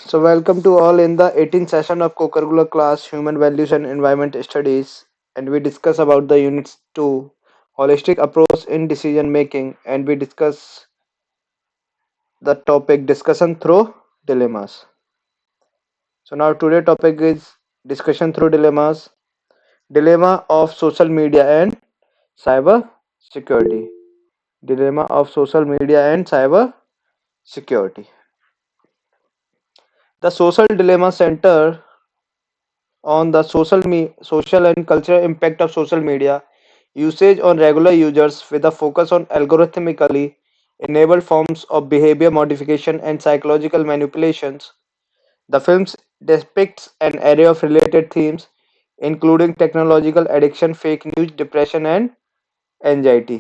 So, welcome to all in the 18th session of co-curricular class Human Values and Environment Studies, and we discuss about the units 2 holistic approach in decision making, and we discuss the topic discussion through dilemmas. So, now today topic is discussion through dilemmas, dilemma of social media and cyber security, dilemma of social media and cyber security. The social dilemma center on the social and cultural impact of social media usage on regular users with a focus on algorithmically enabled forms of behavior modification and psychological manipulations. The film depicts an array of related themes, including technological addiction, fake news, depression and anxiety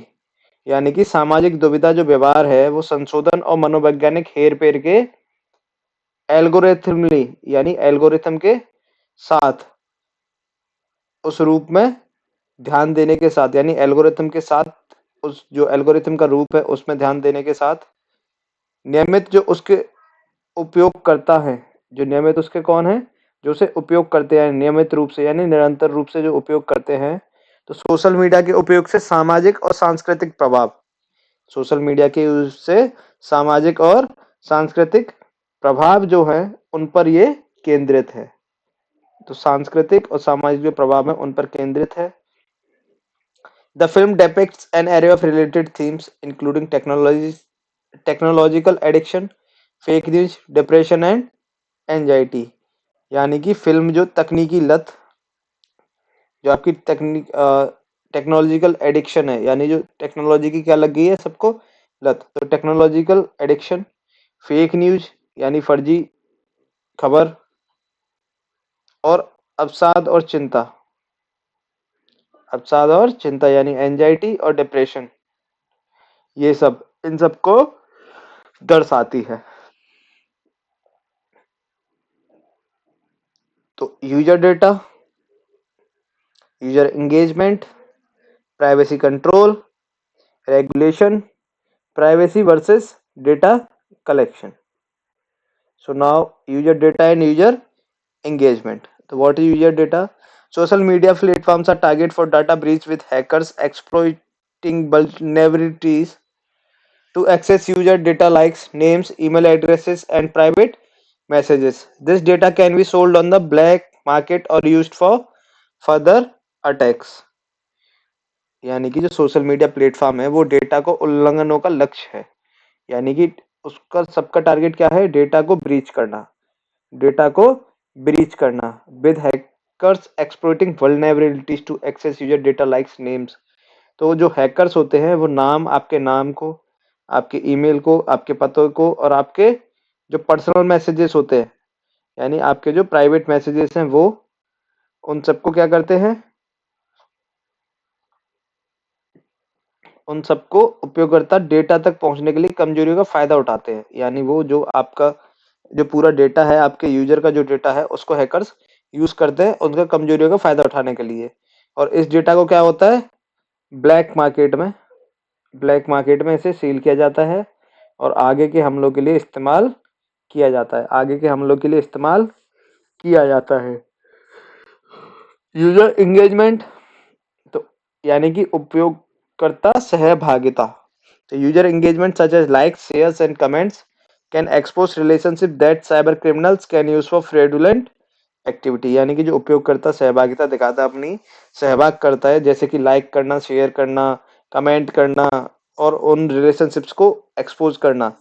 यानी कि सामाजिक दुविधा जो व्यवहार है वो संशोधन और मनोवैज्ञानिक हेरफेर के एल्गोरिथमली यानी एल्गोरिथम के साथ उस रूप में ध्यान देने के साथ यानी एल्गोरिथम के साथ उस जो एल्गोरिथम का रूप है उसमें ध्यान देने के साथ नियमित जो उसके उपयोग करता है जो नियमित उसके कौन है जो उसे उपयोग करते हैं नियमित रूप से यानी निरंतर रूप से जो उपयोग करते हैं तो सोशल मीडिया के उपयोग से सामाजिक और सांस्कृतिक प्रभाव सोशल मीडिया के यूज से सामाजिक और सांस्कृतिक प्रभाव जो है उन पर ये केंद्रित है तो सांस्कृतिक और सामाजिक जो प्रभाव है उन पर केंद्रित है The film depicts an array of related themes, including technological addiction, fake news, depression and anxiety. यानी कि फिल्म जो तकनीकी लत जो आपकी टेक्नोलॉजिकल एडिक्शन है यानी जो टेक्नोलॉजी की क्या लग गई है सबको लत तो टेक्नोलॉजिकल एडिक्शन फेक न्यूज यानी फर्जी खबर और अवसाद और चिंता यानी एंजाइटी और डिप्रेशन ये सब इन सबको दर्शाती है तो user data user engagement privacy control regulation privacy versus data collection so now user data and user engagement so what is user data social media platforms are target for data breach with hackers exploiting vulnerabilities to access user data like names email addresses and private messages this data can be sold on the black market or used for further attacks यानी कि जो social media platform है वो data को उल्लंघनों का लक्ष्य है यानी कि उसका सबका टारगेट क्या है डेटा को ब्रीच करना with hackers exploiting vulnerabilities to access user data likes names तो जो हैकर्स होते हैं वो आपके नाम को आपके ईमेल को आपके पतों को और आपके जो पर्सनल मैसेजेस होते हैं यानी आपके जो प्राइवेट मैसेजेस हैं वो उन सबको क्या करते हैं उन सबको उपयोगकर्ता डेटा तक पहुंचने के लिए कमजोरियों का फायदा उठाते हैं यानी वो जो आपका जो पूरा डेटा है आपके यूजर का जो डेटा है उसको हैकर्स यूज करते हैं उनका कमजोरियों का फायदा उठाने के लिए और इस डेटा को क्या होता है ब्लैक मार्केट में इसे सील किया जाता है और आगे के हमलों के लिए इस्तेमाल किया जाता है यूजर एंगेजमेंट तो यानी कि उपयोगकर्ता सहभागिता तो user engagement such as likes shares and comments can expose relationship that cyber criminals can use for fraudulent activity यानी कि जो उपयोगकर्ता सहभागिता दिखाता है अपनी सहभाग करता है जैसे कि लाइक करना शेयर करना कमेंट करना और उन रिलेशनशिप्स को एक्सपोज करना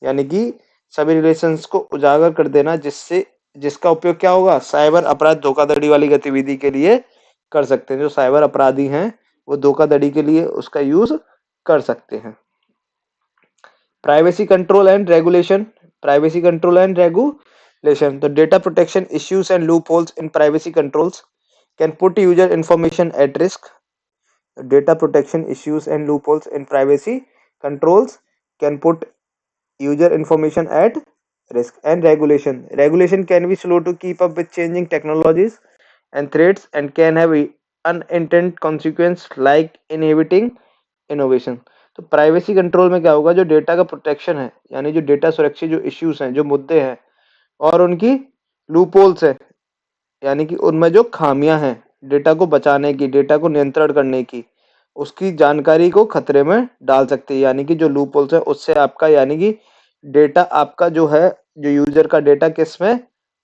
यानी कि सभी रिलेशंस को उजागर कर देना जिसका उपयोग क्या होगा साइबर अपराध धोखाधड़ी वाली गतिविधि के लिए कर सकते हैं जो साइबर अपराधी हैं वो धोखाधड़ी के लिए उसका यूज कर सकते हैं privacy control and regulation the data protection issues and loopholes in privacy controls can put user information at risk data protection issues and loopholes in privacy controls can put user information at risk and regulation can be slow to keep up with changing technologies and threats and can have unintended consequences like inhibiting innovation तो privacy control में क्या होगा, जो data का protection है, यानी जो data सुरक्षा जो इश्यूज हैं, जो मुद्दे हैं और उनकी लूपहोल्स है, यानी कि उनमें जो खामियां हैं डेटा को बचाने की, डेटा को नियंत्रण करने की, उसकी जानकारी को खतरे में डाल सकती है। यानी कि जो लूपहोल्स है उससे आपका, यानी कि डेटा आपका जो है, जो यूजर का डेटा किस में,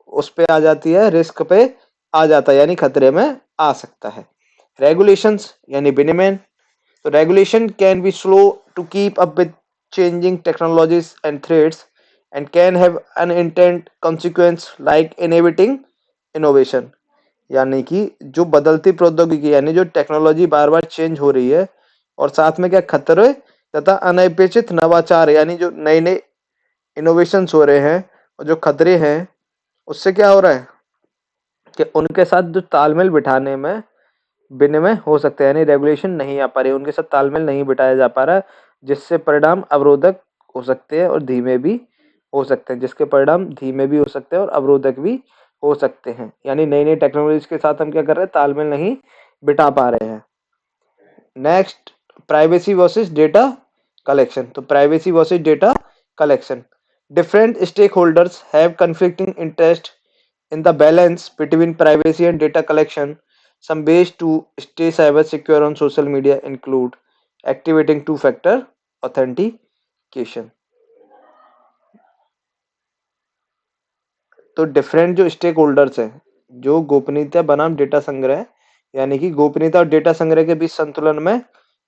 उस पे आ जाती है, रिस्क पे आ जाता है, यानी खतरे में आ सकता है। रेगुलेशंस यानी विनियमन। तो regulation can be slow to keep up with changing technologies and threats and can have unintended consequence like inhibiting innovation। यानी कि जो बदलती प्रौद्योगिकी, यानी जो टेक्नोलॉजी बार बार चेंज हो रही है और साथ में क्या खतरे तथा अनपेक्षित नवाचार, यानी जो नए नए इनोवेशंस हो रहे हैं और जो खतरे हैं, उससे क्या हो रहा है कि उनके साथ जो तालमेल बिठाने में विनिमय हो सकते हैं, यानी रेगुलेशन नहीं आ पा रही, उनके साथ तालमेल नहीं बिठाया जा पा रहा, जिससे परिणाम अवरोधक हो सकते हैं और धीमे भी हो सकते हैं, जिसके परिणाम धीमे भी हो सकते हैं और अवरोधक भी हो सकते हैं। यानी नई नई टेक्नोलॉजी के साथ हम क्या कर रहे हैं, तालमेल नहीं बिठा पा रहे हैं। Next, privacy versus data collection. तो privacy versus data collection, different stakeholders have conflicting interest in the balance between privacy and data collection. Some ways to stay cyber secure on social media include activating two-factor authentication। तो different जो stake holders हैं, जो गोपनीयता बनाम data संग्रह, यानी कि गोपनीयता और डेटा संग्रह के बीच संतुलन में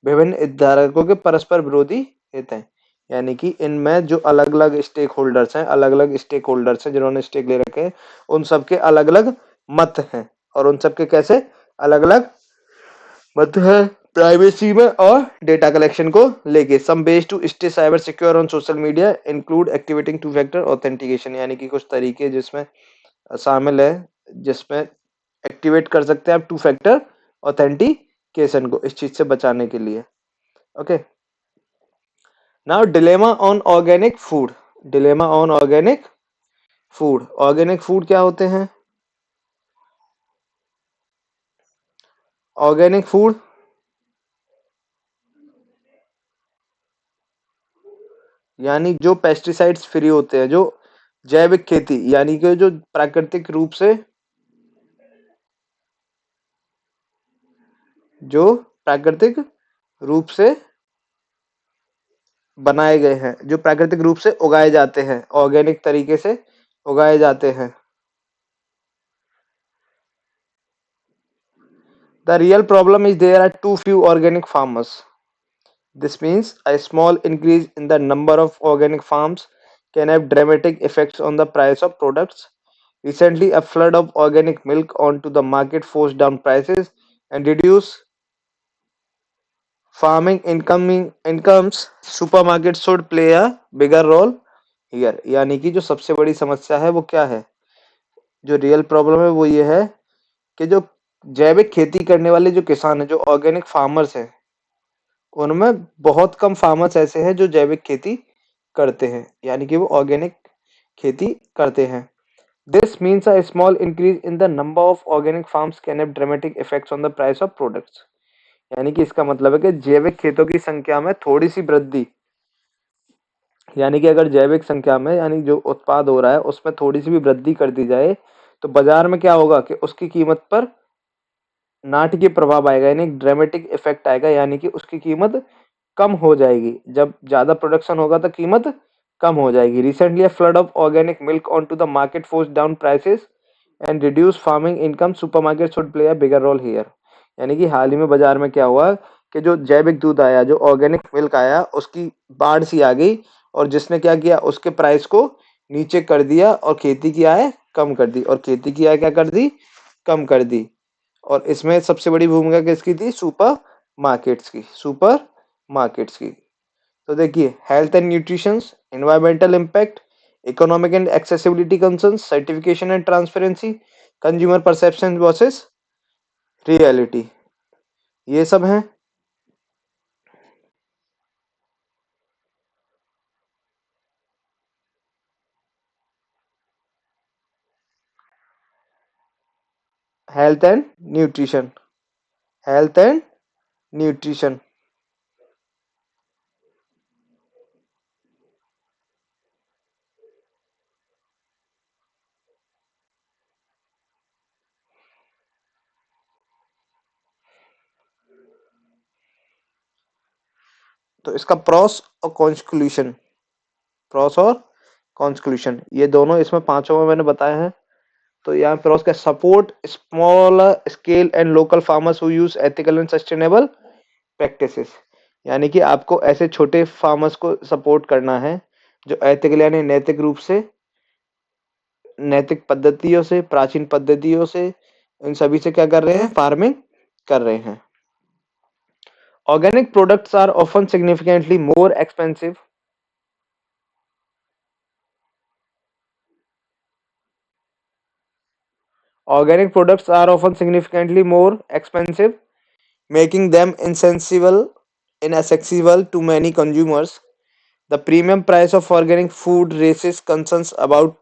विभिन्न हितधारकों के परस्पर विरोधी हित हैं। यानी कि इनमें जो अलग अलग स्टेक होल्डर्स हैं, अलग अलग स्टेक होल्डर्स हैं जिन्होंने स्टेक ले रखे हैं, उन सबके अलग अलग मत हैं और उन सबके कैसे अलग अलग मत है प्राइवेसी में और डेटा कलेक्शन को लेके। Some ways to stay cyber secure on social media include activating two factor authentication. यानी कि कुछ तरीके जिसमें शामिल है, जिसमें एक्टिवेट कर सकते हैं आप टू फैक्टर ऑथेंटिकेशन को इस चीज से बचाने के लिए। Okay, now dilemma on organic food. Dilemma on organic food, organic food क्या होते हैं? ऑर्गेनिक फूड यानी जो पेस्टिसाइड्स फ्री होते हैं, जो जैविक खेती, यानी कि जो प्राकृतिक रूप से, जो प्राकृतिक रूप से बनाए गए हैं, जो प्राकृतिक रूप से उगाए जाते हैं, ऑर्गेनिक तरीके से उगाए जाते हैं। The real problem is there are too few organic farmers. This means a small increase in the number of organic farms can have dramatic effects on the price of products. Recently, a flood of organic milk onto the market forced down prices and reduced farming incomes. Supermarkets should play a bigger role here। यानी कि जो सबसे बड़ी समस्या है वो क्या है, जो रियल प्रॉब्लम है वो ये है कि जो जैविक खेती करने वाले जो किसान हैं, जो ऑर्गेनिक फार्मर्स हैं, उनमें बहुत कम फार्मर्स ऐसे हैं जो जैविक खेती करते हैं, यानी कि वो ऑर्गेनिक खेती करते हैं। This means a small increase in the number of organic farms can have dramatic effects on the price of products. यानी कि इसका मतलब है कि जैविक खेतों की संख्या में थोड़ी सी वृद्धि, यानी कि अगर जैविक संख्या में, यानी जो उत्पाद हो रहा है उसमें थोड़ी सी भी वृद्धि कर दी जाए, तो बाजार में क्या होगा कि उसकी कीमत पर नाटकीय प्रभाव आएगा, यानी ड्रामेटिक इफेक्ट आएगा, यानी कि उसकी कीमत कम हो जाएगी। जब ज्यादा प्रोडक्शन होगा तो कीमत कम हो जाएगी। Recently a flood of organic milk on to the market force down prices and reduce farming income. Supermarket should play a bigger role here. यानी कि हाल ही में बाजार में क्या हुआ कि जो जैविक दूध आया, जो ऑर्गेनिक मिल्क आया, उसकी बाढ़ सी आ गई और जिसने क्या किया, उसके प्राइस को नीचे कर दिया और खेती की आय कम कर दी, और खेती की आय क्या कर दी, कम कर दी। और इसमें सबसे बड़ी भूमिका किसकी थी, सुपर मार्केट्स की, सुपर मार्केट्स की। तो देखिए, health and nutrition, environmental impact, economic and accessibility concerns, certification and transparency, consumer perception versus reality, ये सब हैं। Health and nutrition, health and nutrition, तो इसका प्रोस और कॉन्क्लूशन ये दोनों इसमें पांचों में मैंने बताए हैं। तो यहाँ प्रोस का support small scale and local farmers who use ethical and sustainable practices, यानी कि आपको ऐसे छोटे फार्मर्स को सपोर्ट करना है जो एथिकल यानी नैतिक रूप से, नैतिक पद्धतियों से, प्राचीन पद्धतियों से, इन सभी से क्या कर रहे हैं, फार्मिंग कर रहे हैं। Organic products are often significantly more expensive. Organic products are often significantly more expensive, making them inaccessible to many consumers. The premium price of organic food raises concerns about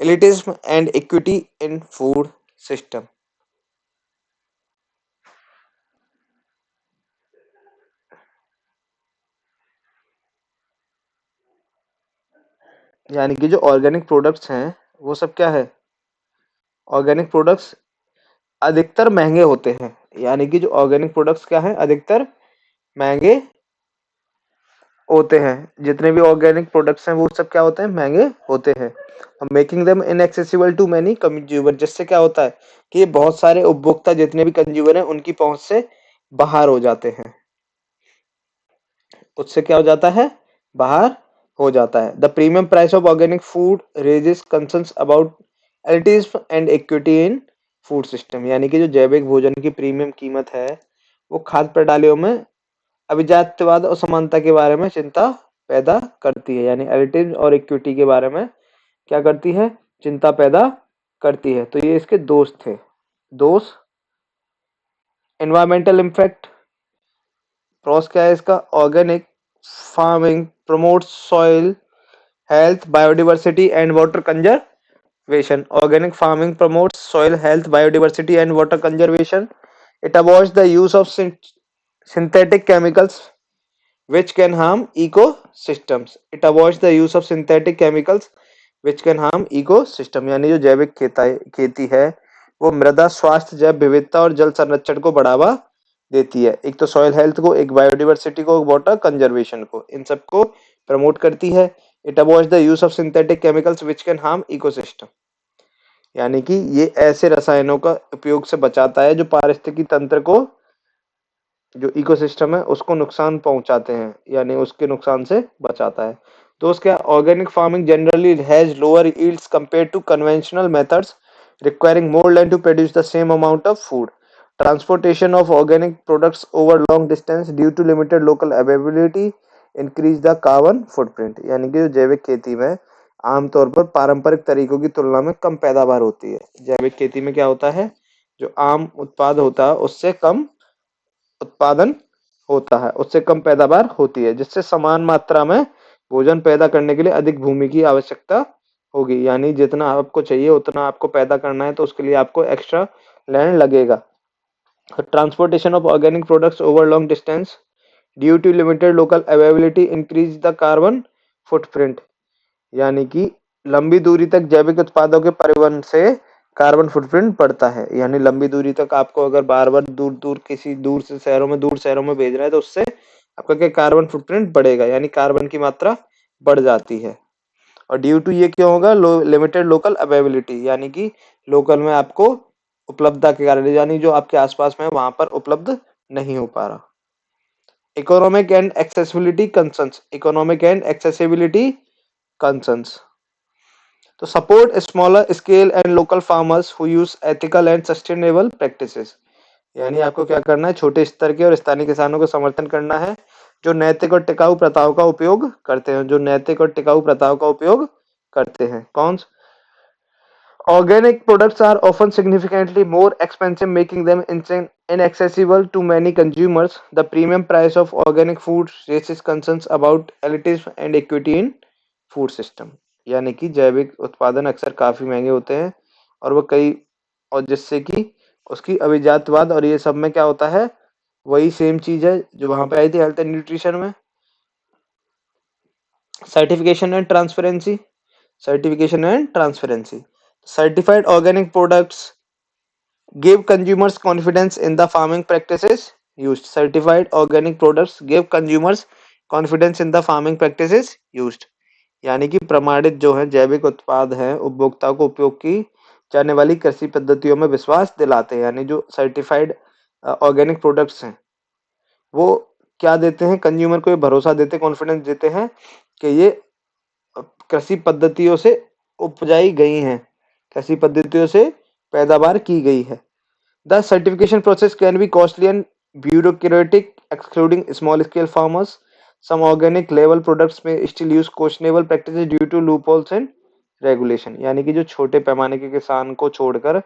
elitism and equity in food system. यानी कि जो organic products हैं वो सब क्या है, organic products अधिकतर महंगे होते हैं। यानी कि जो ऑर्गेनिक प्रोडक्ट्स क्या है, अधिकतर महंगे होते हैं। जितने भी ऑर्गेनिक प्रोडक्ट्स हैं वो सब क्या होते हैं, महंगे होते हैं। Making them inaccessible to many consumer, जिससे क्या होता है कि ये बहुत सारे उपभोक्ता जितने भी कंज्यूमर हैं उनकी पहुंच से बाहर हो जाते हैं, उससे क्या हो जाता है, बाहर हो जाता है। The premium price of organic food raises concerns about elitism and equity in food system, यानी कि जो जैविक भोजन की प्रीमियम कीमत है वो खाद्य प्रणालियों में अभिजात्यवाद और समानता के बारे में चिंता पैदा करती है। यानी एलिटिज्म और इक्विटी के बारे में क्या करती है, चिंता पैदा करती है। तो ये इसके दोष थे। दोष, एनवायरमेंटल इम्पैक्ट, प्रोस क्या है इसका, organic farming promotes soil health, biodiversity and water conservation. Organic farming promotes soil health, biodiversity and water conservation. It avoids the use of synthetic chemicals which can harm ecosystems. It avoids the use of synthetic chemicals which can harm ecosystem. यानी जो जैविक खेती है वो मृदा स्वास्थ्य, जैव विविधता और जल संरक्षण को बढ़ावा देती है। एक तो सॉइल हेल्थ को, एक बायोडिवर्सिटी को, वाटर कंजर्वेशन को, इन सबको प्रमोट करती है। It avoids the use of synthetic chemicals which can harm ecosystem, यानी कि ये ऐसे रसायनों का उपयोग से बचाता है जो पारिस्थितिकी तंत्र को, जो इकोसिस्टम है उसको नुकसान पहुंचाते हैं, यानी उसके नुकसान से बचाता है। तो उसके organic farming generally has lower yields compare to conventional methods requiring more land to produce the same amount of food. Transportation of organic products over long distance due to limited local availability increase the carbon footprint. यानी कि जो जैविक खेती में आमतौर पर पारंपरिक तरीकों की तुलना में कम पैदावार होती है। जैविक खेती में क्या होता है, जो आम उत्पाद होता है उससे कम उत्पादन होता है, उससे कम पैदावार होती है, जिससे समान मात्रा में भोजन पैदा करने के लिए अधिक भूमि की आवश्यकता होगी। यानी जितना आपको चाहिए उतना आपको पैदा करना है तो उसके लिए आपको एक्स्ट्रा लैंड लगेगा। Transportation of organic products over long distance due to limited local availability increase the carbon footprint, यानी कि लंबी दूरी तक जैविक उत्पादों के परिवहन से कार्बन फुटप्रिंट बढ़ता है। यानी लंबी दूरी तक आपको अगर बार बार दूर दूर किसी दूर शहरों में भेजना है तो उससे आपका क्या कार्बन फुटप्रिंट बढ़ेगा, यानी कार्बन की मात्रा बढ़ जाती है। और ड्यू टू ये क्यों होगा, लिमिटेड लोकल अवेलेबिलिटी, यानी कि लोकल में आपको उपलब्धता के कारण, यानी जो आपके आसपास में है वहां पर उपलब्ध नहीं हो पा रहा। Economic and accessibility concerns, economic and accessibility concerns, तो support smaller scale and local farmers who use ethical and sustainable practices, यानी आपको क्या करना है, छोटे स्तर के और स्थानीय किसानों को समर्थन करना है जो नैतिक और टिकाऊ प्रथाओं का उपयोग करते हैं, जो नैतिक और टिकाऊ प्रथाओं का उपयोग करते हैं। कौन? Organic products are often significantly more expensive, making them inaccessible to many consumers. The premium price of organic food raises concerns about elitism and equity in food system. यानी कि जैविक उत्पादन अक्सर काफी महंगे होते हैं और वो कई, और जिससे कि उसकी अभिजातवाद और ये सब में क्या होता है, वही सेम चीज है जो वहां पे आई थी हेल्थ एंड न्यूट्रिशन में, certification and transparency. Certification and transparency, certified organic products give consumers confidence in the farming practices used. Certified organic products give consumers confidence in the farming practices used, यानी कि प्रमाणित जो है जैविक उत्पाद हैं उपभोक्ताओं को उपयोग की जाने वाली कृषि पद्धतियों में विश्वास दिलाते हैं, यानी जो सर्टिफाइड ऑर्गेनिक प्रोडक्ट्स हैं वो क्या देते हैं, कंज्यूमर को ये भरोसा देते हैं, कॉन्फिडेंस देते हैं कि ये कृषि पद्धतियों से उपजाई गई हैं, कृषि पद्धतियों से पैदावार की गई है। The certification process can be costly and bureaucratic, excluding small scale farmers. Some organic level products may still use questionable practices due to loopholes and regulation. यानी कि जो छोटे पैमाने के किसान को छोड़कर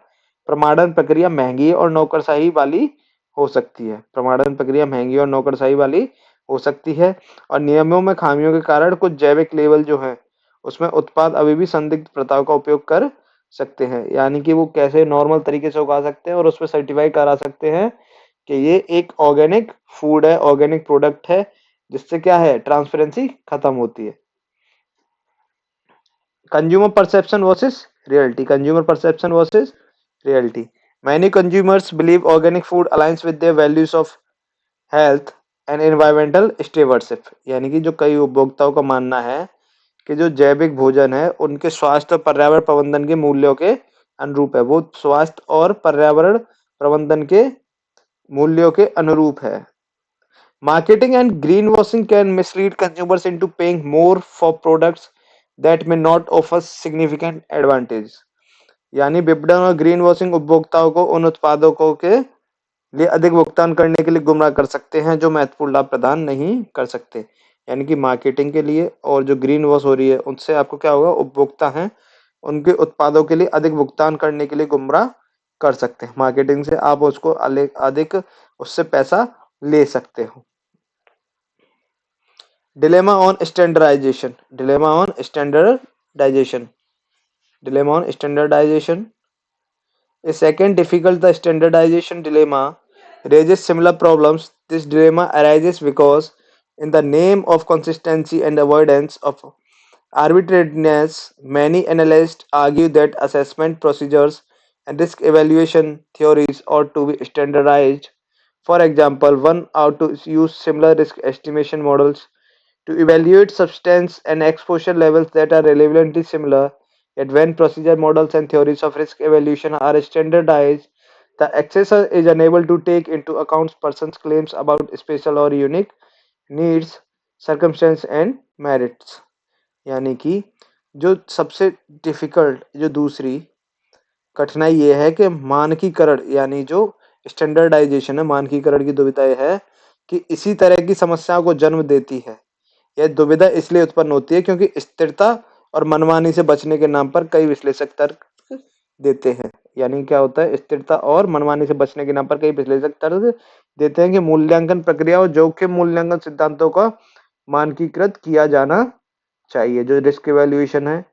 प्रमाणन प्रक्रिया महंगी और नौकरशाही वाली हो सकती है, प्रमाणन प्रक्रिया महंगी और नौकरशाही वाली हो सकती है, और नियमों में खामियों के कारण कुछ जैविक लेवल जो है उसमें उत्पाद अभी भी संदिग्ध प्रथाओं का उपयोग कर सकते हैं, यानी कि वो कैसे नॉर्मल तरीके से उगा सकते हैं और उसमें सर्टिफाई करा सकते हैं कि ये एक ऑर्गेनिक फूड है, ऑर्गेनिक प्रोडक्ट है, जिससे क्या है ट्रांसपेरेंसी खत्म होती है। Consumer perception versus reality, consumer perception versus reality. Many consumers believe organic food aligns with their values of health and environmental stewardship, यानी कि जो कई उपभोक्ताओं का मानना है कि जो जैविक भोजन है उनके स्वास्थ्य और पर्यावरण प्रबंधन के मूल्यों के अनुरूप है, वो स्वास्थ्य और पर्यावरण प्रबंधन के मूल्यों के अनुरूप है। Marketing and greenwashing can mislead consumers into paying more for products that may not offer significant advantage. यानी विपणन और ग्रीन वॉशिंग उपभोक्ताओं को उन उत्पादों के लिए अधिक भुगतान करने के लिए गुमराह कर सकते हैं जो महत्वपूर्ण लाभ प्रदान नहीं कर सकते। यानी कि मार्केटिंग के लिए और जो ग्रीन वॉश हो रही है उनसे आपको क्या होगा, उपभोक्ता हैं उनके उत्पादों के लिए अधिक भुगतान करने के लिए गुमराह कर सकते हैं। मार्केटिंग से आप उसको अधिक उससे पैसा ले सकते हो। Dilemma on standardization. Dilemma on standardization. Dilemma on standardization. A second difficult, the standardization dilemma raises similar problems. This dilemma arises because, in the name of consistency and avoidance of arbitrariness, many analysts argue that assessment procedures and risk evaluation theories ought to be standardized. For example, one ought to use similar risk estimation models to evaluate substance and exposure levels that are relevantly similar. Yet when procedure models and theories of risk evaluation are standardized, the assessor is unable to take into account person's claims about special or unique needs, circumstance and merits. यानी कि जो सबसे difficult जो दूसरी कठिनाई ये है कि मानकीकरण, यानी जो स्टैंडर्डाइजेशन है, मानकीकरण की दुविधा है कि इसी तरह की समस्याओं को जन्म देती है। यह दुविधा इसलिए उत्पन्न होती है क्योंकि स्थिरता और मनमानी से बचने के नाम पर कई विश्लेषक तर्क देते हैं। यानी क्या होता है, स्थिरता और मनमानी से बचने के नाम पर कई विश्लेषक तर्क देते हैं कि मूल्यांकन प्रक्रिया और जोखिम मूल्यांकन सिद्धांतों का मानकीकृत किया जाना चाहिए। जो रिस्क इवैल्यूएशन है,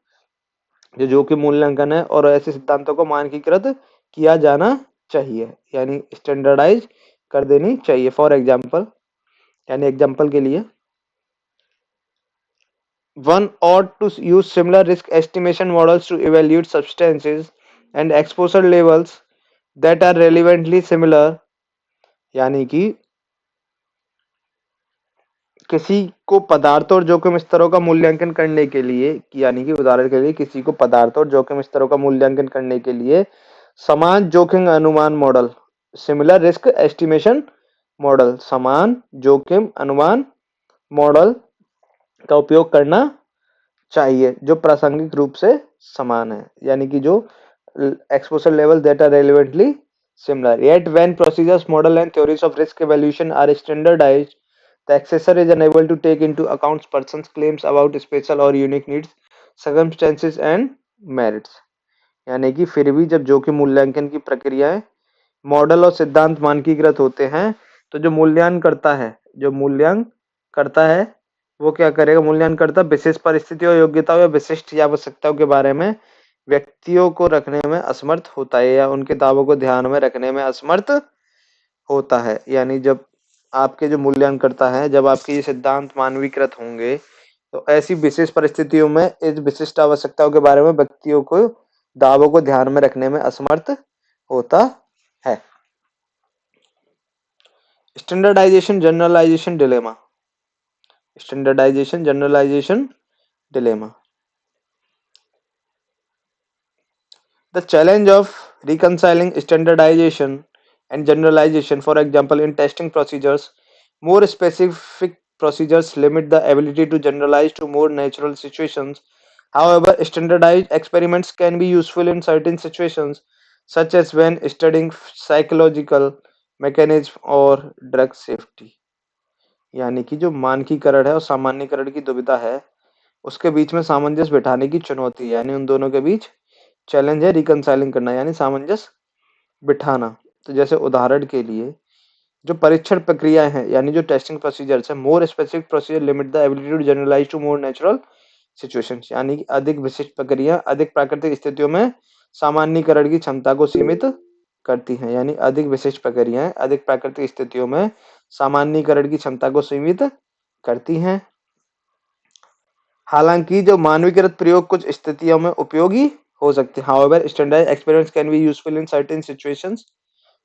जो जोखिम मूल्यांकन है, और ऐसे सिद्धांतों को मानकीकृत किया जाना चाहिए, यानी स्टैंडर्डाइज कर देनी चाहिए। फॉर एग्जाम्पल, यानी एग्जाम्पल के लिए, one ought to use similar risk estimation models to evaluate substances and exposure levels that are relevantly similar। यानी कि किसी को पदार्थों और जोखिम स्तरों का मूल्यांकन करने के लिए, यानी कि उदाहरण के लिए किसी को पदार्थों और जोखिम स्तरों का मूल्यांकन करने के लिए समान जोखिम अनुमान model, similar risk estimation model, समान जोखिम अनुमान मॉडल का उपयोग करना चाहिए जो प्रासंगिक रूप से समान है, यानी कि जो exposure level that are relevantly similar. Yet when procedures, model and theories of risk evaluation are standardized, the assessor is unable to take into account person's claims about special or unique needs, circumstances and merits। यानी कि फिर भी जब जोखिम मूल्यांकन की प्रक्रियाएं, model और सिद्धांत मानकीकृत होते हैं तो जो मूल्यांकन करता है, जो मूल्यांकन करता है वो क्या करेगा, मूल्यांकन करता विशेष परिस्थितियों, योग्यताओं या विशिष्ट आवश्यकताओं के बारे में व्यक्तियों को रखने में असमर्थ होता है या उनके दावों को ध्यान में रखने में असमर्थ होता है। यानी जब आपके जो मूल्यांकन करता है, जब आपके ये सिद्धांत मानवीकृत होंगे तो ऐसी विशेष परिस्थितियों में इस विशिष्ट आवश्यकताओं के बारे में व्यक्तियों को दावों को ध्यान में रखने में असमर्थ होता है। Standardisation generalisation dilemma. Standardisation generalisation dilemma. The challenge of reconciling standardization and generalization, for example, in testing procedures, more specific procedures limit the ability to generalize to more natural situations. However, standardized experiments can be useful in certain situations, such as when studying psychological mechanism or drug safety. यानी कि जो मानकीकरण है और सामान्यीकरण की दुविधा है, उसके बीच में सामंजस्य बिठाने की चुनौती है, यानी उन दोनों के बीच चैलेंज है रिकंसाइलिंग करना, यानी सामंजस्य बिठाना। तो जैसे उदाहरण के लिए जो परीक्षण प्रक्रियाएं हैं, यानी जो टेस्टिंग प्रोसीजर्स है, more specific procedure limit the ability to generalise to more natural situations, यानी कि अधिक विशिष्ट प्रक्रिया अधिक प्राकृतिक स्थितियों में सामान्यीकरण की क्षमता को सीमित करती हैं, यानी अधिक विशिष्ट प्रक्रियाएं अधिक प्राकृतिक स्थितियों में सामान्यीकरण की क्षमता को सीमित करती हैं। हालांकि जो मानवीकृत प्रयोग कुछ स्थितियों में उपयोगी हो सकते हैं। However, standardized experiments can be useful in certain situations,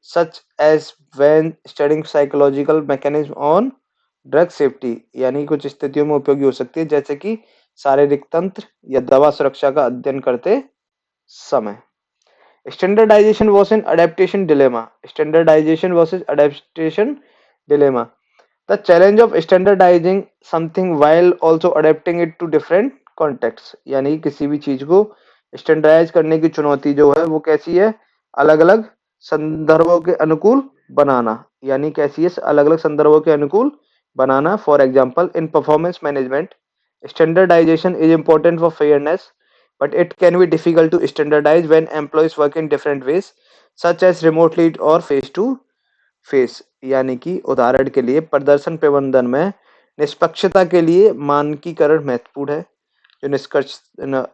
such as when studying psychological mechanism on drug safety, यानी कुछ स्थितियों में उपयोगी हो सकती है, जैसे कि शारीरिक तंत्र या दवा सुरक्षा का अध्ययन करते समय। Standardization versus adaptation dilemma. Standardization versus adaptation dilemma. The challenge of standardizing something while also adapting it to different contexts, यानी किसी भी चीज को स्टैंडर्डाइज करने की चुनौती जो है वो कैसी है, अलग अलग संदर्भों के अनुकूल बनाना, यानी कैसी है, अलग अलग संदर्भों के अनुकूल बनाना। For example, in performance management standardization is important for fairness, but it can be difficult to standardize when employees work in different ways, such as remotely or face to face, यानी कि उदाहरण के लिए प्रदर्शन प्रबंधन में निष्पक्षता के लिए मानकीकरण महत्वपूर्ण है। जो निष्कर्ष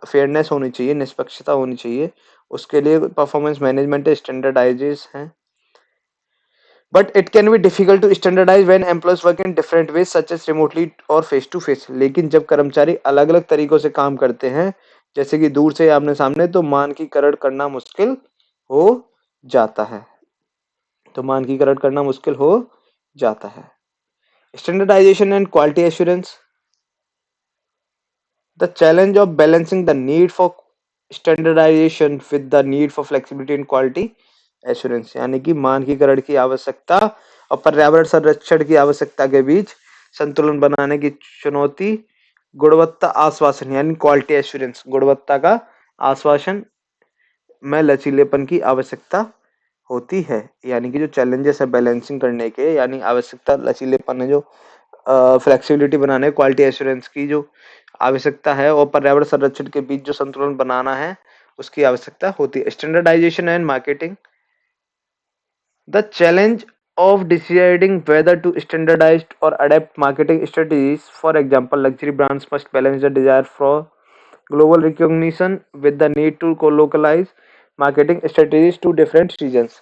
फेयरनेस होनी चाहिए, निष्पक्षता होनी चाहिए, उसके लिए परफॉर्मेंस मैनेजमेंट स्टैंडर्डाइजेस हैं। But it can be difficult to standardise when employees work in different ways such as remotely और फेस टू फेस। लेकिन जब कर्मचारी अलग अलग तरीकों से काम करते हैं, जैसे कि दूर से आमने सामने, तो मानकीकरण करना मुश्किल हो जाता है। Standardisation and quality assurance. The challenge of balancing the need for standardisation with the need for flexibility and quality assurance, यानी कि मानकीकरण की आवश्यकता और पर्यावरण संरक्षण की आवश्यकता के बीच संतुलन बनाने की चुनौती गुणवत्ता आश्वासन, यानी क्वालिटी एश्योरेंस, गुणवत्ता का आश्वासन में लचीलेपन की आवश्यकता होती है। यानी कि जो चैलेंजेस है बैलेंसिंग करने के, यानी आवश्यकता लचीलेपन है, जो फ्लेक्सिबिलिटी बनाने, क्वालिटी एश्योरेंस की जो आवश्यकता है, और पर्यावरण संरक्षण के बीच जो संतुलन बनाना है उसकी आवश्यकता होती है। Standardisation and marketing. The challenge of deciding whether to standardize or adapt marketing strategies. For example, luxury brands must balance the desire for global recognition with the need to localize marketing strategies to different regions.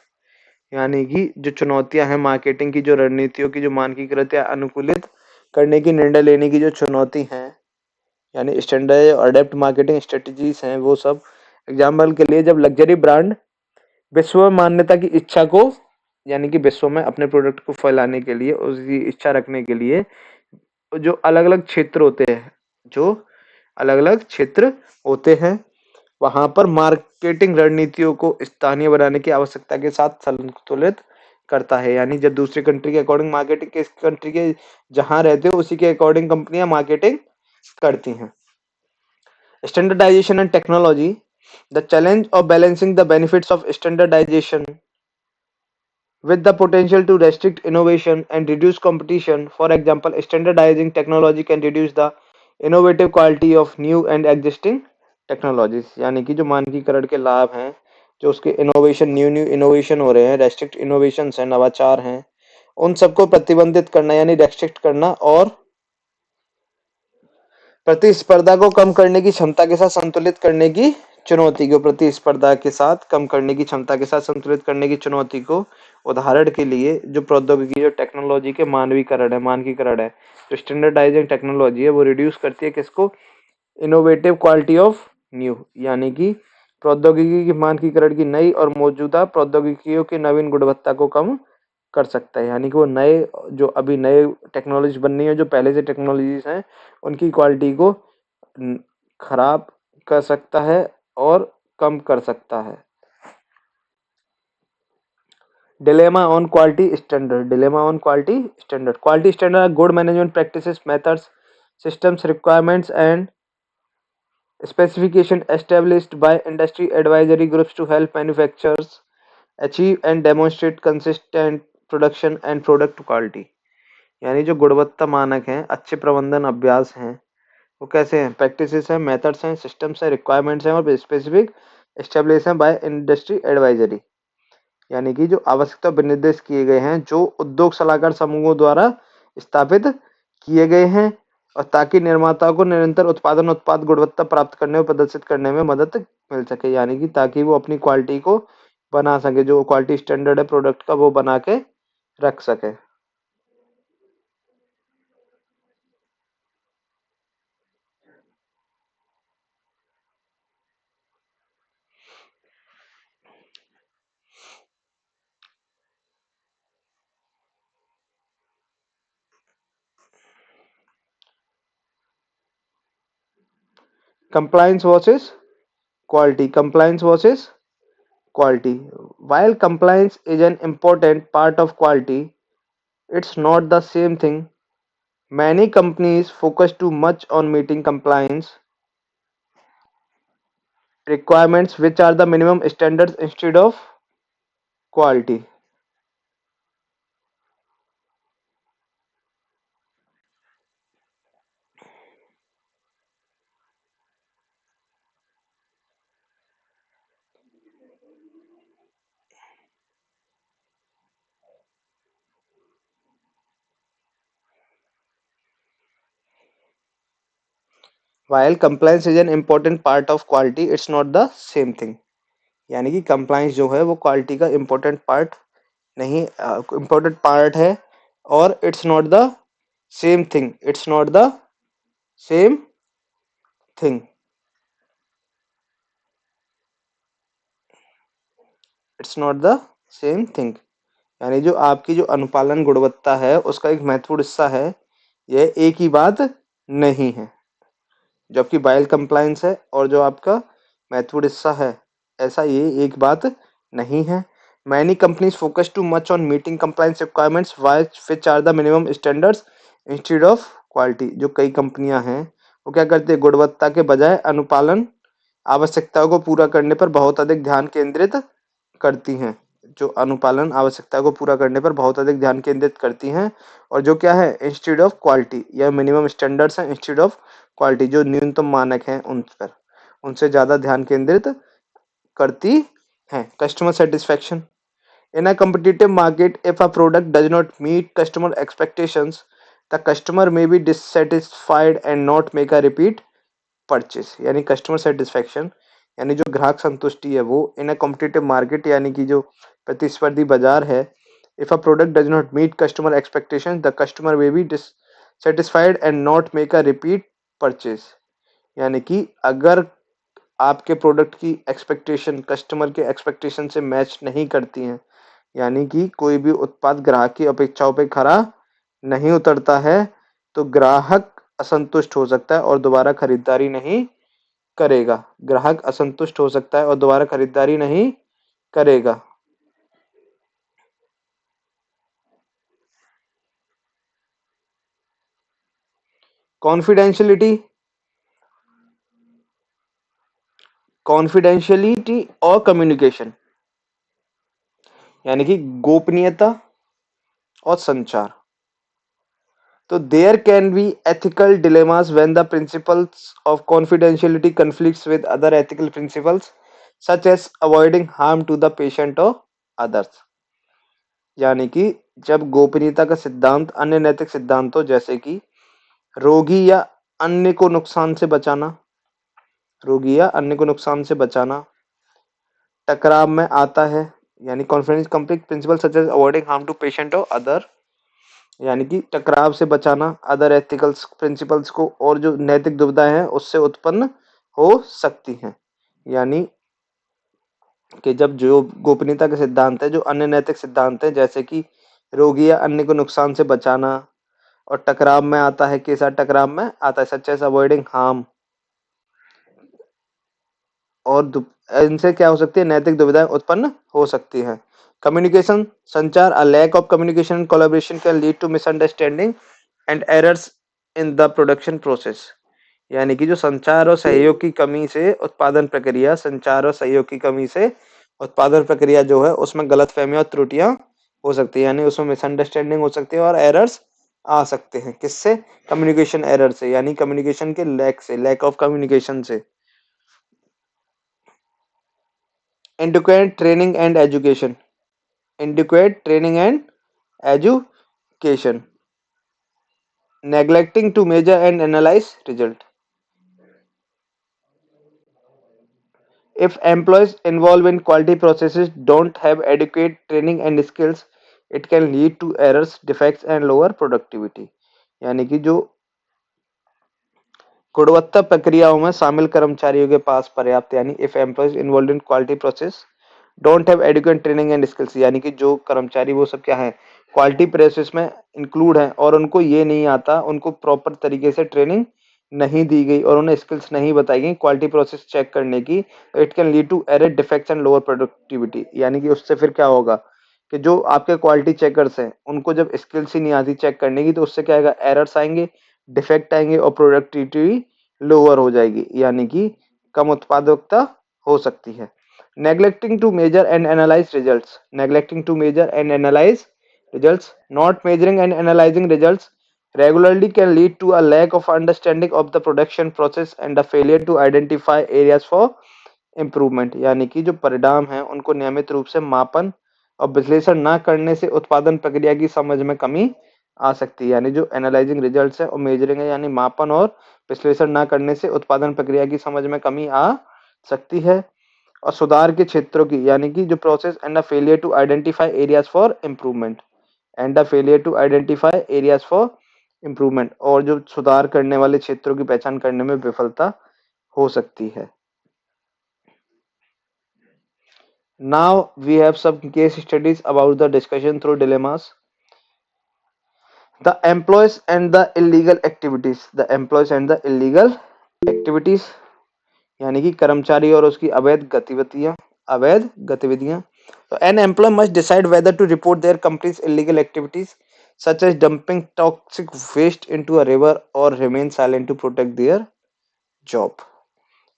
यानी कि जो चुनौतियां हैं marketing की, जो रणनीतियों की जो मानकीकृत या अनुकूलित करने की निर्णय लेने की जो चुनौती है, यानी स्टैंडर्ड और अडेप्ट मार्केटिंग स्ट्रेटजीज हैं वो सब। एग्जाम्पल के लिए, जब लग्जरी ब्रांड विश्व में मान्यता की इच्छा को, यानी कि विश्व में अपने प्रोडक्ट को फैलाने के लिए, उसकी इच्छा रखने के लिए जो अलग अलग क्षेत्र होते हैं, जो अलग अलग क्षेत्र होते हैं, वहां पर मार्केटिंग रणनीतियों को स्थानीय बनाने की आवश्यकता के साथ संतुलित करता है। यानी जब दूसरी कंट्री के अकॉर्डिंग मार्केटिंग, किस कंट्री के जहां रहते हो उसी के अकॉर्डिंग कंपनियां मार्केटिंग करती हैं। Standardisation and technology. The challenge of balancing the benefits of standardisation with the potential to restrict innovation and reduce competition. For example, standardizing technology can reduce the innovative quality of new and existing technologies, यानी कि जो मानकीकरण के लाभ हैं, जो उसके innovation, new innovation हो रहे हैं, रेस्ट्रिक्ट इनोवेशन हैं, नवाचार हैं, उन सबको प्रतिबंधित करना यानी रेस्ट्रिक्ट करना, और प्रतिस्पर्धा को कम करने की क्षमता के साथ संतुलित करने की चुनौती को, प्रतिस्पर्धा के साथ कम करने की क्षमता के साथ संतुलित करने की चुनौती को। उदाहरण के लिए, जो प्रौद्योगिकी, जो टेक्नोलॉजी के मानवीकरण है, मानकीकरण है, जो स्टैंडर्डाइजिंग टेक्नोलॉजी है वो रिड्यूस करती है किसको, इनोवेटिव क्वालिटी ऑफ न्यू, यानी कि प्रौद्योगिकी की मानकीकरण की नई और मौजूदा प्रौद्योगिकियों की नवीन गुणवत्ता को कम कर सकता है, यानी कि वो नए जो अभी नए टेक्नोलॉजी बन रही है, जो पहले से टेक्नोलॉजीज हैं उनकी क्वालिटी को खराब कर सकता है और कम कर सकता है। Dilemma on quality standard. Dilemma on quality standard. Quality standard are good management practices, methods, systems, requirements, and specification established by industry advisory groups to help manufacturers achieve and demonstrate consistent production and product quality। यानी जो गुणवत्ता मानक हैं, अच्छे प्रबंधन अभ्यास हैं, वो कैसे हैं? प्रैक्टिसेस हैं, मेथड्स हैं, सिस्टम्स हैं, रिक्वायरमेंट्स हैं और स्पेसिफिक एस्टेब्लिश हैं बाय इंडस्ट्री एडवाइजरी, यानी कि जो आवश्यकता विनिर्देश किए गए हैं, जो उद्योग सलाहकार समूहों द्वारा स्थापित किए गए हैं, और ताकि निर्माताओं को निरंतर उत्पाद गुणवत्ता प्राप्त करने और प्रदर्शित करने में मदद मिल सके, यानी कि ताकि वो अपनी क्वालिटी को बना सके, जो क्वालिटी स्टैंडर्ड है प्रोडक्ट का वो बना के रख सके। Compliance versus quality. Compliance versus quality. While compliance is an important part of quality, it's not the same thing. Many companies focus too much on meeting compliance requirements, which are the minimum standards, instead of quality. While compliance is an important part of quality, it's not the same thing। यानी कि compliance जो है वो quality का important part नहीं, important part है, और it's not the same thing। It's not the same thing। It's not the same thing। यानी जो आपकी जो अनुपालन गुणवत्ता है उसका एक महत्वपूर्ण हिस्सा है, यह एक ही बात नहीं है। जबकि बाइल कंप्लायंस है और जो आपका महत्वपूर्ण हिस्सा है, ऐसा ये एक बात नहीं है। Many companies focus too much on meeting compliance requirements which are the minimum standards instead of quality. जो कई कंपनियां हैं वो क्या करती है, गुणवत्ता के बजाय अनुपालन आवश्यकताओं को पूरा करने पर बहुत अधिक ध्यान केंद्रित करती हैं। जो अनुपालन आवश्यकता को पूरा करने पर बहुत अधिक ध्यान केंद्रित करती हैं, और जो क्या है, इंस्टेड ऑफ क्वालिटी, या मिनिमम स्टैंडर्ड्स हैं इंस्टेड ऑफ क्वालिटी, जो न्यूनतम मानक हैं उन पर, उनसे ज्यादा ध्यान केंद्रित करती हैं। Customer satisfaction. In a competitive market, if a product does not meet customer expectations, the customer may be dissatisfied and not make a repeat purchase. यानी कस्टमर सेटिस्फेक्शन, यानी जो ग्राहक संतुष्टि है वो इन अ कॉम्पिटिटिव मार्केट, यानी कि जो प्रतिस्पर्धी बाजार है, if a product does not meet customer expectation, the customer may be dissatisfied and not make a repeat purchase. यानी कि अगर आपके प्रोडक्ट की एक्सपेक्टेशन कस्टमर के एक्सपेक्टेशन से मैच नहीं करती हैं, यानी कि कोई भी उत्पाद ग्राहक की अपेक्षाओं पे खरा नहीं उतरता है, तो ग्राहक असंतुष्ट हो सकता है और दोबारा खरीदारी नहीं करेगा। ग्राहक असंतुष्ट हो सकता है और दोबारा खरीदारी नहीं करेगा। कॉन्फिडेंशियलिटी। कॉन्फिडेंशियलिटी और कम्युनिकेशन, यानी कि गोपनीयता और संचार। तो there can be ethical dilemmas when the principles of confidentiality conflicts with other ethical principles such as avoiding harm to the patient और अदर्स। यानी कि जब गोपनीयता का सिद्धांत अन्य नैतिक सिद्धांतों जैसे कि रोगी या अन्य को नुकसान से बचाना, रोगी या अन्य को नुकसान से बचाना टकराव में आता है, यानी confidence complete principle such as avoiding harm to patient और अदर, यानी कि टकराव से बचाना अदर एथिकल प्रिंसिपल्स को, और जो नैतिक दुविधा है उससे उत्पन्न हो सकती हैं। यानी कि जब जो गोपनीयता के सिद्धांत है, जो अन्य नैतिक सिद्धांत है जैसे कि रोगी या अन्य को नुकसान से बचाना। और टकराव में आता है, के साथ टकराव में आता है सच एज अवॉइडिंग हार्म। और इनसे क्या हो सकती है, नैतिक दुविधाएं उत्पन्न हो सकती है। कम्युनिकेशन, संचार, a lack of communication and collaboration can lead to misunderstanding and errors in the production process. यानी कि जो संचार और सहयोग की कमी से उत्पादन प्रक्रिया, संचार और सहयोग की कमी से उत्पादन प्रक्रिया जो है उसमें गलतफहमी और त्रुटियां हो सकती है, यानी उसमें मिसअंडरस्टैंडिंग हो सकती है और एरर्स आ सकते हैं। किससे? कम्युनिकेशन एरर से, यानी कम्युनिकेशन के लैक से, लैक ऑफ कम्युनिकेशन से। Inadequate training and education. Inadequate training and education. Neglecting to measure and analyze result. If employees involved in quality processes don't have adequate training and skills, it can lead to errors, defects and lower productivity. यानी कि जो गुणवत्ता प्रक्रियाओं में शामिल कर्मचारियों के पास पर्याप्त, यानी if employees involve in quality process don't have adequate training and skills, यानी कि जो कर्मचारी वो सब क्या है, क्वालिटी प्रोसेस में इंक्लूड है और उनको ये नहीं आता, उनको प्रॉपर तरीके से ट्रेनिंग नहीं दी गई और उन्हें स्किल्स नहीं बताई गई क्वालिटी प्रोसेस चेक करने की, it can lead to error, defects and lower productivity. यानी कि उससे फिर क्या होगा कि जो आपके क्वालिटी चेकर्स हैं उनको जब स्किल्स ही नहीं आती चेक करने की, तो उससे क्या आएगा, एरर्स आएंगे, डिफेक्ट आएंगे और प्रोडक्टिविटी लोअर हो जाएगी, यानी कि कम उत्पादकता हो सकती है। Neglecting to measure and analyse results. Neglecting to measure and analyse results, not measuring and analyzing results regularly can lead to a lack of understanding of the production process and a failure to identify areas for improvement। यानी कि जो परिणाम है उनको नियमित रूप से मापन और विश्लेषण न करने से उत्पादन प्रक्रिया की समझ में कमी आ सकती है। यानी जो एनालाइजिंग रिजल्ट्स है और मेजरिंग है, यानी मापन और विश्लेषण न करने से उत्पादन प्रक्रिया की समझ में कमी आ सकती है। और सुधार के क्षेत्रों की, यानी कि जो process and a failure to identify areas for improvement, and the failure to identify areas for improvement, और जो सुधार करने वाले क्षेत्रों की पहचान करने में विफलता हो सकती है। Now we have some case studies about the discussion through dilemmas. The employees and the illegal activities. The employees and the illegal activities, यानी कि कर्मचारी और उसकी अवैध गतिविधियां, अवैध गतिविधियां। तो an employee must decide whether to report their companies illegal activities such as dumping toxic waste into a river और remain silent to protect their job.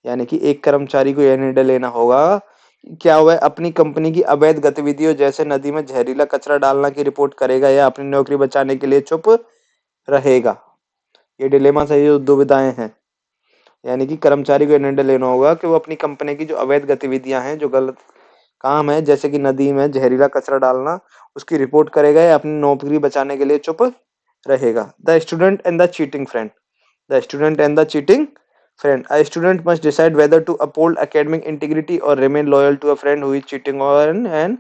यानी कि एक कर्मचारी को यह निर्णय लेना होगा क्या वह अपनी कंपनी की अवैध गतिविधियों जैसे नदी में जहरीला कचरा डालना की रिपोर्ट करेगा या अपनी नौकरी बचाने के लिए चुप रहेगा। ये डिलेमा से जो दुविधाएं हैं, यानी कि कर्मचारी को निर्णय लेना होगा कि वो अपनी कंपनी की जो अवैध गतिविधियां हैं, जो गलत काम है जैसे कि नदी में जहरीला कचरा डालना, उसकी रिपोर्ट करेगा या अपनी नौकरी बचाने के लिए चुप रहेगा। The student and the cheating friend. The student and the cheating friend. A student must decide whether to uphold academic integrity or remain loyal to a friend who is cheating on an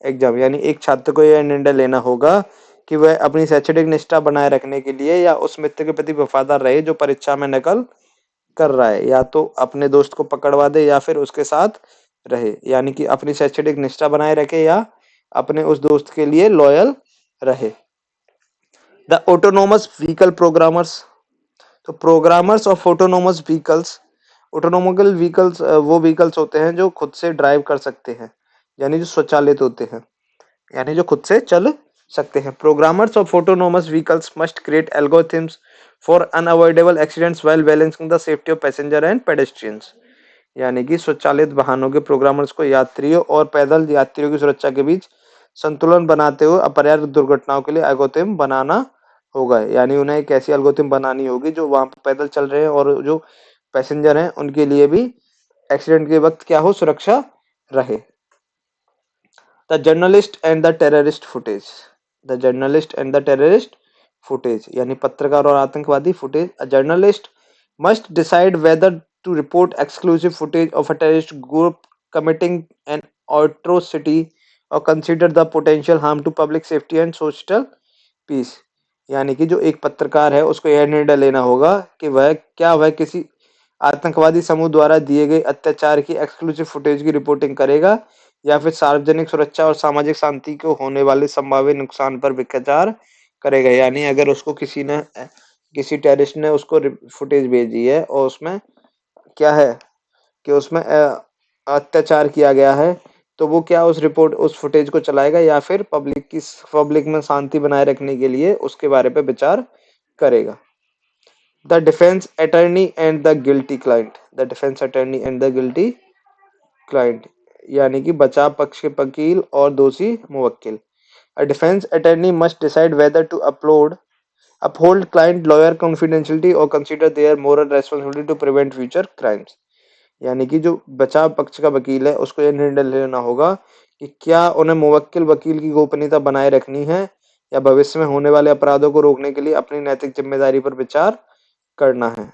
exam। यानी एक छात्र को यह निर्णय लेना होगा कि वह अपनी शैक्षणिक निष्ठा बनाए रखने के लिए या उस मित्र के प्रति वफादार रहे जो परीक्षा में नकल कर रहा है, या तो अपने दोस्त को पकड़वा दे या फिर उसके साथ रहे। यानी कि अपनी शैक्षणिक निष्ठा बनाए रखे या अपने उस दोस्त के लिए लॉयल रहे। The autonomous vehicle programmers. तो programmers of autonomous vehicles, autonomous vehicles वो व्हीकल्स होते हैं जो खुद से ड्राइव कर सकते हैं, यानी जो स्वचालित होते हैं, यानी जो खुद से चल सकते हैं। Programmers of autonomous vehicles must create algorithms for unavoidable accidents while balancing the safety of passenger and pedestrians. यानी कि स्वचालित वाहनों के प्रोग्रामर्स को यात्रियों और पैदल यात्रियों की सुरक्षा के बीच संतुलन बनाते हुए अपर्याप्त दुर्घटनाओं के लिए एल्गोरिथम बनाना होगा। यानी उन्हें एक ऐसी एल्गोरिथम बनानी होगी जो वहां पर पैदल चल रहे हैं और जो पैसेंजर हैं उनके लिए भी एक्सीडेंट के वक्त क्या हो, सुरक्षा रहे। The journalist and the terrorist footage. The journalist and the terrorist footage, यानी पत्रकार और आतंकवादी footage. A journalist must decide whether to report exclusive footage of a terrorist group committing an atrocity or consider the potential harm to public safety and social peace। यानी कि जो एक पत्रकार है उसको यह निर्णय लेना होगा कि वह किसी आतंकवादी समूह द्वारा दिए गए अत्याचार की एक्सक्लूसिव फुटेज की रिपोर्टिंग करेगा या फिर सार्वजनिक सुरक्षा और सामाजिक शांति को होने वाले संभावित नुकसान पर विचार करेगा। यानी अगर उसको किसी टेररिस्ट ने उसको फुटेज भेजी है और उसमें क्या है कि उसमें अत्याचार किया गया है, तो वो क्या उस फुटेज को चलाएगा या फिर पब्लिक में शांति बनाए रखने के लिए उसके बारे पे विचार करेगा। The defence attorney and the guilty client. The defence attorney and the guilty client यानी कि बचाव पक्ष के वकील और दोषी मुवक्किल। A defense attorney must decide whether to uphold client lawyer confidentiality or consider their moral responsibility to prevent future crimes। यानी कि जो बचाव पक्ष का वकील है उसको यह निर्णय लेना होगा कि क्या उन्हें मुवक्किल वकील की गोपनीयता बनाए रखनी है या भविष्य में होने वाले अपराधों को रोकने के लिए अपनी नैतिक जिम्मेदारी पर विचार करना है।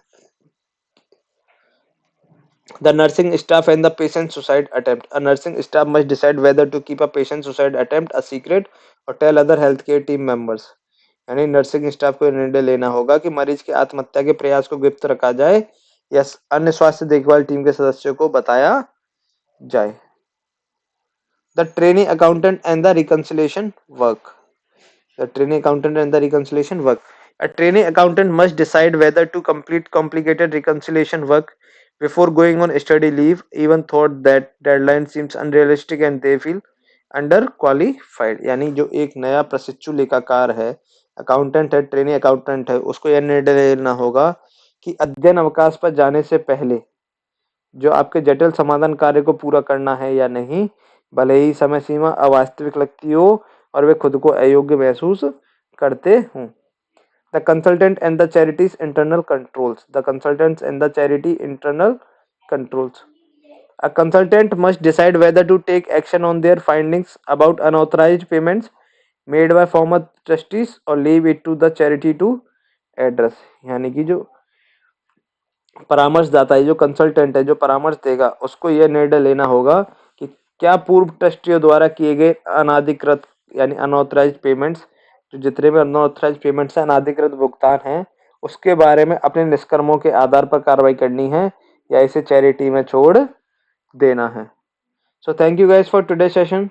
The nursing staff and the patient suicide attempt. A nursing staff must decide whether to keep a patient suicide attempt a secret or tell other healthcare team members। यानी नर्सिंग स्टाफ को निर्णय लेना होगा कि मरीज की आत्महत्या के प्रयास को गुप्त रखा जाए या अन्य स्वास्थ्य देखभाल टीम के सदस्यों को बताया जाए। The trainee accountant and the reconciliation work. The trainee accountant and the reconciliation work. A trainee accountant must decide whether to complete complicated reconciliation work before going on study leave, even though that deadline seems unrealistic and they feel underqualified। यानी जो एक नया प्रशिक्षु लेखाकार है, accountant है, trainee accountant है, उसको यह निर्णय लेना होगा कि अध्ययन अवकाश पर जाने से पहले जो आपके जटिल समाधान कार्य को पूरा करना है या नहीं, भले ही समय सीमा अवास्तविक लगती हो और वे खुद को अयोग्य महसूस करते हों। The consultant and the charity's internal controls. The consultants and the charity internal controls. A consultant must decide whether to take action on their findings about unauthorized payments made by former trustees or leave it to the charity to address। यानी कि जो परामर्शदाता है, जो consultant है, जो परामर्श देगा, उसको यह निर्णय लेना होगा कि क्या पूर्व ट्रस्टियों द्वारा किए गए अनाधिकृत यानी अनऑथराइज्ड पेमेंट्स, जो जितने भी अनऑथराइज्ड पेमेंट्स हैं, अनाधिकृत भुगतान हैं, उसके बारे में अपने निष्कर्मों के आधार पर कार्रवाई करनी है या इसे चैरिटी में छोड़ देना है। So thank you guys for today session.